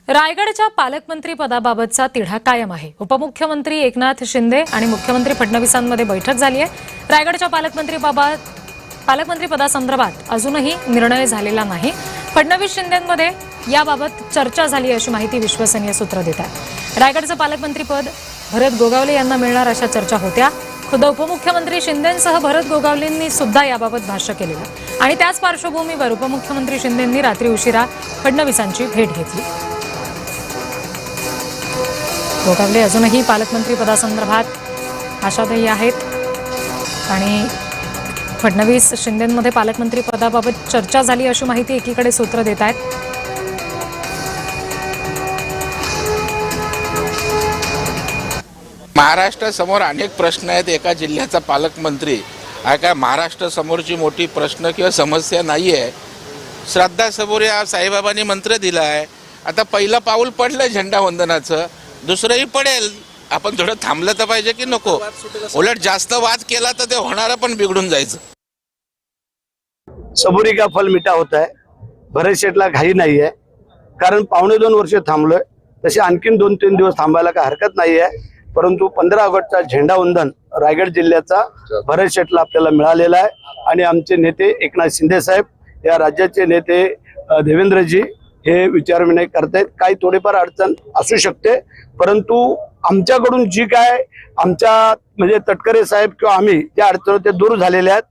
रायगडच्या पालकमंत्री पदाबाबतचा तिढा कायम आहे। उपमुख्यमंत्री एकनाथ शिंदे आणि मुख्यमंत्री फडणवीसांमध्ये बैठक झाली आहे। रायगडच्या पालकमंत्री पदासंदर्भात अजूनही निर्णय झालेला नाही। फडणवीस शिंदेंमध्ये याबाबत चर्चा झाली अशी माहिती विश्वसनीय सूत्र देत आहेत। रायगडचं पालकमंत्रीपद भरत गोगावले यांना मिळणार अशा चर्चा होत्या। खुद्द उपमुख्यमंत्री शिंदेंसह भरत गोगावलेंनी सुद्धा याबाबत भाष्य केलेलं आणि त्याच पार्श्वभूमीवर उपमुख्यमंत्री शिंदेंनी रात्री उशिरा फडणवीसांची भेट घेतली। गोगावले अजूनही पालकमंत्री पदासंदर्भात आशादायी आहेत आणि फडणवीस शिंदेंमध्ये पालकमंत्री पदाबाबत चर्चा झाली अशी माहिती एकीकडे सूत्र देत आहेत। महाराष्ट्रासमोर अनेक प्रश्न आहेत। एका जिल्ह्याचा पालकमंत्री हा काय महाराष्ट्रासमोरची मोठी प्रश्न किंवा समस्या नाही आहे। श्रद्धासमोर या साईबाबांनी मंत्र दिला आहे। आता पहिलं पाऊल पडलं झेंडा वंदनाचं, दुसरंही पडेल। आपण थोडं थांबलं तर पाहिजे की नको? उलट जास्त वाद केला तर ते होणारं पण बिघडून जायचं। सबुरी का फल मीठा होता है। भरत शेठला घाई नाही आहे, कारण 2.5 वर्ष थांबलोय, तसे आणखीन 2-3 दिवस थांबायला काही हरकत नाही आहे। परंतु 15 ऑगस्टचा झेंडा वंदन रायगड जिल्ह्याचा भरत शेठला आपल्याला मिळालेला आहे आणि आमचे नेते एकनाथ शिंदे साहेब, या राज्याचे नेते देवेंद्रजी हे विचारविनिमय करतायत। काही थोडेफार अडचण असू शकते, परंतु आमच्याकडून जी काय आमच्या म्हणजे तटकरे साहेब किंवा आम्ही त्या अडचणी ते दूर झालेल्या आहेत